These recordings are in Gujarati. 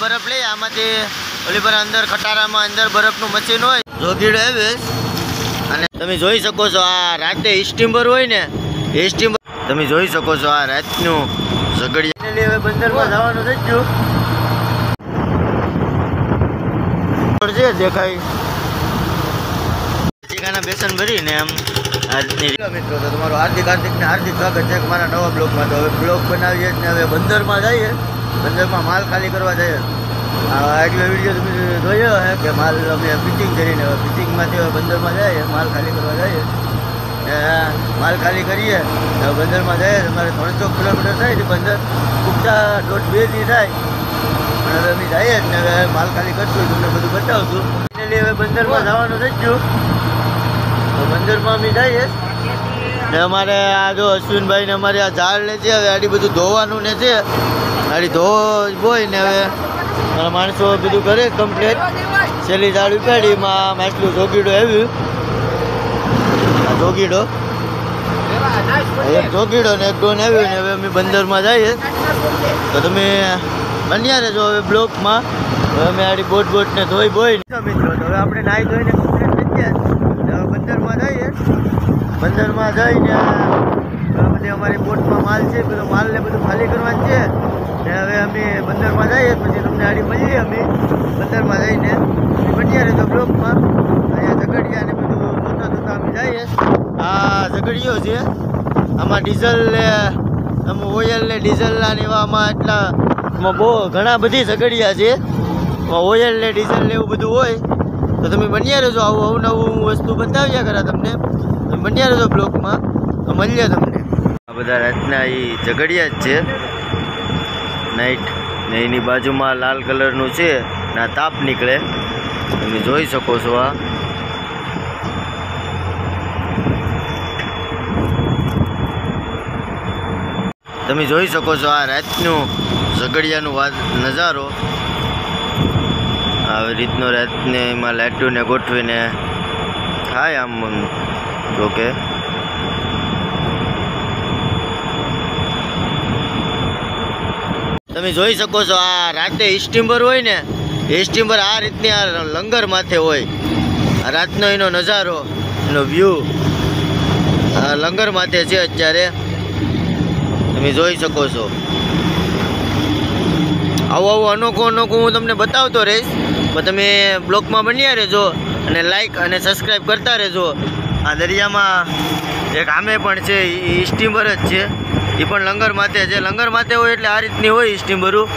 બરફ લઈ આમાંથી ઓલી પર અંદર ખટારામાં અંદર બરફનું મશીન હોય જોગીડો આવે અને તમે જોઈ શકો છો આ રાતે સ્ટીમર હોય ને એ સ્ટીમર તમે જોઈ શકો છો આ રાતનું ઝઘડિયા હવે બંદરમાં જવાનું થઈ ગયું છે દેખાય બેસન ભરીને આમ મિત્રો તો તમારું હાર્દિક સ્વાગત છે મારા નવા બ્લોગમાં. તો હવે બ્લોગ બનાવીએ ને હવે બંદરમાં જઈએ, બંદરમાં માલ ખાલી કરવા જઈએ. આગલો વિડીયો તમે જોયો હે કે માલ અમે ફિટિંગ કરીને હવે ફિટિંગમાંથી હવે બંદરમાં જઈએ, માલ ખાલી કરવા જઈએ. માલ ખાલી કરીએ હવે બંદરમાં જઈએ. અમારે 300 કિલોમીટર થાય છે બંદર, ઉગતા 1.5 દી થાય. પણ હવે અમે જઈએ જ ને હવે માલ ખાલી કરશું, તમને બધું બતાવશું. ફાઇનલી હવે બંદરમાં જવાનું થઈ ગયું. તો બંદરમાં અમે જઈએ ને અમારે આ જો અશ્વિનભાઈ ને અમારે આ ઝાડ લે છે. હવે આડી બધું ધોવાનું ને છે, આડી ધોઈ ને હવે મારા માણસો બધું કરે કમ્પ્લીટ. છેલ્લી ઝાડ ઉપાડી એમાં આટલું જોગીડો આવ્યું, આ જોગીડો એક જોગીડો ને એક ડોન આવ્યું ને હવે અમે બંદરમાં જઈએ. તો તમે બન્યા રહેજો હવે બ્લોકમાં. હવે અમે આડી બોટ ને ધોઈ મિત્રો. તો હવે આપણે નાહી ધોઈને કમ્પ્લીટ થઈ ગયા. હવે બંદરમાં જઈએ, બંદરમાં જઈને બધી અમારી બોટમાં માલ છે, બધો માલ ને બધું ખાલી કરવાનું છે. ને હવે અમે બંદરમાં જઈએ પછી તમને આડી મળીએ. અમે બંદરમાં જઈને બન્યા રહેજો બ્લોકમાં. અહીંયા ઝઘડિયા ને બધું જોતા અમે જઈએ. આ ઝઘડિયો છે, આમાં ડીઝલ ને ઓઇલ ને ડીઝલના ને એવામાં એટલા બહુ ઘણા બધી ઝઘડિયા છે. ઓઇલ ને ડીઝલ ને એવું બધું હોય. તો તમે બન્યા રહેજો, આવું નવું વસ્તુ બતાવ્યા કરા તમને. તમે બન્યા રહેજો બ્લોકમાં, તો મળીએ તમને. આ બધા રાતના એ ઝઘડિયા જ છે નાઇટ ને એની બાજુમાં લાલ કલરનું છે ને આ તાપ નીકળે તમે જોઈ શકો છો. આ તમે જોઈ શકો છો આ રાતનું ઝઘડિયાનું નજારો. આવી રીતનો રાતને એમાં લાઈટોને ગોઠવીને થાય આમ જોકે. તમે જોઈ શકો છો આ રાતે સ્ટીમર હોય ને એ સ્ટીમર આ રીતની આ લંગર માથે હોય. આ રાતનો એનો નજારો, એનો વ્યૂ આ લંગર માથે છે અત્યારે તમે જોઈ શકો છો. આવું અનોખું હું તમને બતાવતો રહીશ, પણ તમે બ્લોગમાં બન્યા રહેજો અને લાઈક અને સબસ્ક્રાઈબ કરતા રહેજો. આ દરિયામાં એક આમે પણ છે, એ સ્ટીમર જ છે, એ પણ લંગર માથે છે. લંગર માથે હોય એટલે આ રીતની હોય સ્ટીમરું.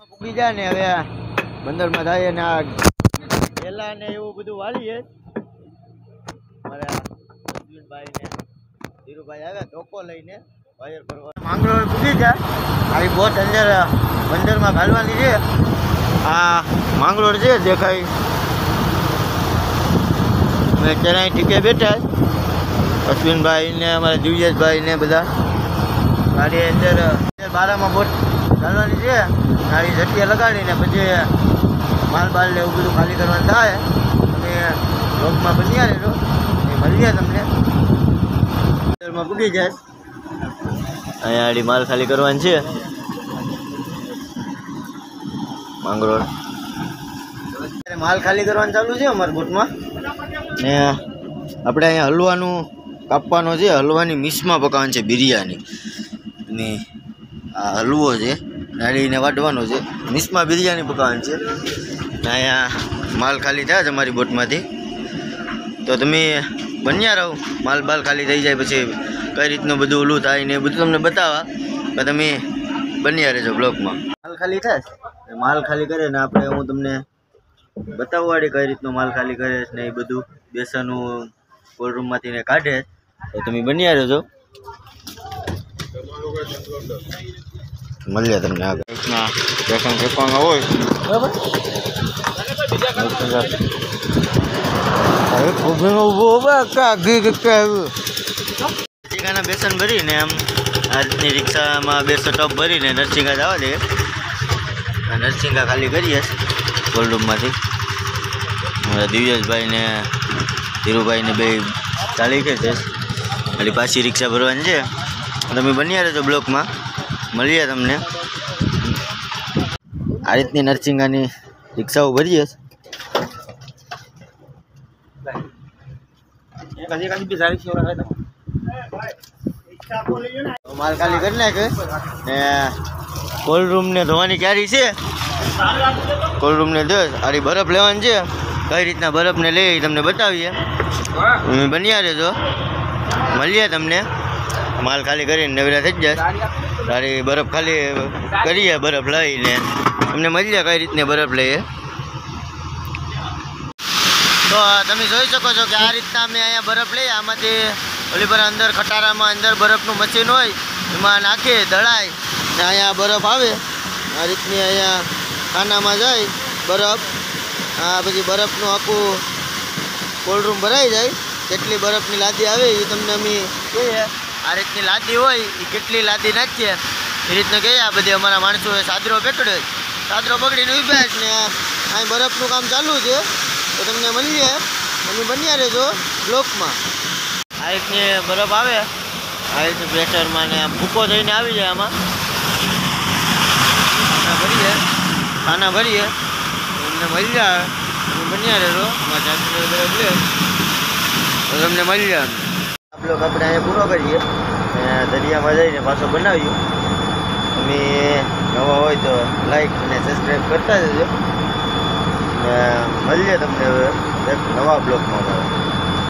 પૂગી જાય ને હવે બંદરમાં થાય ને આ પેલા ને એવું બધું વાળીએ. મારા અશ્વિનભાઈ ને ધીરુભાઈ આવ્યા ધોકો લઈને વાયર ભરવા. માંગરોળ પૂગી જાય, આવી બોટ અંદર બંદરમાં ઘાલવાની છે. આ માંગરોળ છે દેખાય. મેં ચરાઈ ટીકે બેઠા અશ્વિનભાઈ ને અમારા દિવ્યેશભાઈ ને બધા. ગાડી અંદર બારામાં બોટ ઘાલવાની છે. ગાડી ઝટિયા લગાડીને પછી માલ બાલ ને એવું બધું ખાલી કરવાનું થાય. અને બ્લોકમાં બન્યા રહેજો, એ મળીએ તમને. અંદરમાં પૂગી જાય. અહીંયા આડી માલ ખાલી કરવાની છે માંગરોળ. માલ ખાલી કરવાનું ચાલુ છે અમારા બોટમાં. ને આપણે અહીંયા હલવાનું કાપવાનો છે, હલવાની મિસમાં પકાવવાની છે બિરયાની. ને આ હલવો છે નાળીને વાટવાનો છે, મિસમાં બિરયાની પકાવવાની છે. ને અહીંયા માલ ખાલી થાય છે અમારી બોટમાંથી. તો તમે બન્યા રહો, માલ બાલ ખાલી થઈ જાય પછી કઈ રીતનું બધું ઓલું થાય ને એ બધું તમને બતાવવા. તો તમે બન્યા રહેજો બ્લોગમાં. માલ ખાલી થાય, માલ ખાલી કરે ને આપણે હું તમને બતાવવાડી કઈ રીતનું માલ ખાલી કરે ને એ બધું બેસનનું કોલ્ડ રૂમમાંથી ને કાઢે. તો તમે બન્યા રહેજો, મળીએ તમને આગળ. બેસન ફેંકવામાં હોય બરાબર. નરસિંગાના બેસન ભરીને આમ આ રીતની રિક્ષામાં 200 ટપ ભરીને નરસિંગા જવા દે. નરસિંગા ખાલી કરીએ કોલ્ડ રૂમમાંથી. અમારા દિવ્યેશભાઈ ને ધીરુભાઈ ને બે ચાલી છે તે. એટલે પાછી રિક્ષા ભરવાની છે. તમે બન્યા રહેજો બ્લોકમાં. મળીએ તમને. આ રીતની નરસિંગાની રિક્ષાઓ ભરીએ. માલ ખાલી કરી નાખે ને કોલ્ડ રૂમ ને ધોવાની ક્યારી છે. કોલ્ડ રૂમ ને દસ આરી બરફ લેવાની છે. કઈ રીતના બરફ ને લઈ તમને બતાવીએ. બન્યા રહેજો, મળીએ તમને. માલ ખાલી કરીને નવરા થઈ જાય તારી બરફ ખાલી કરીએ. બરફ લઈને તમને મળીએ કઈ રીતને બરફ લઈએ. તો તમે જોઈ શકો છો કે આ રીતના અમે અહીંયા બરફ લઈએ. આમાંથી ઓલી પર અંદર ખટારામાં અંદર બરફનું મશીન હોય એમાં નાખીએ દળાય ને અહીંયા બરફ આવે. આ રીતની અહીંયા ખાનામાં જાય બરફ. આ પછી બરફનું આખું કોલ્ડ રૂમ ભરાઈ જાય. કેટલી બરફની લાદી આવે એ તમને અમે કહીએ. આ રીતની લાદી હોય એ કેટલી લાદી નાખીએ એ રીતના કહીએ. આ બધી અમારા માણસોએ સાદરો પકડ્યો, સાદરો પકડીને ઉભા જ ને અહીં બરફનું કામ ચાલુ છે. તો તમને મળીએ, તમે બન્યા રહેજો બ્લોકમાં. આ રીતની બરફ આવે, આ રીતની પ્રેશરમાં ને ભૂકો થઈને આવી જાય. આમાં ખાના ભરીએ તમને મળી જાય. તમે બન્યા રહેજો બરફ લે તો તમને મળી જાય. આપ લોકો આપણે અહીંયા પૂરો કરીએ દરિયામાં જઈને પાછો બનાવીએ. તમે નવા હોય તો લાઈક અને સબસ્ક્રાઈબ કરતા જજો. મળીએ તમને હવે એક નવા બ્લોગમાં.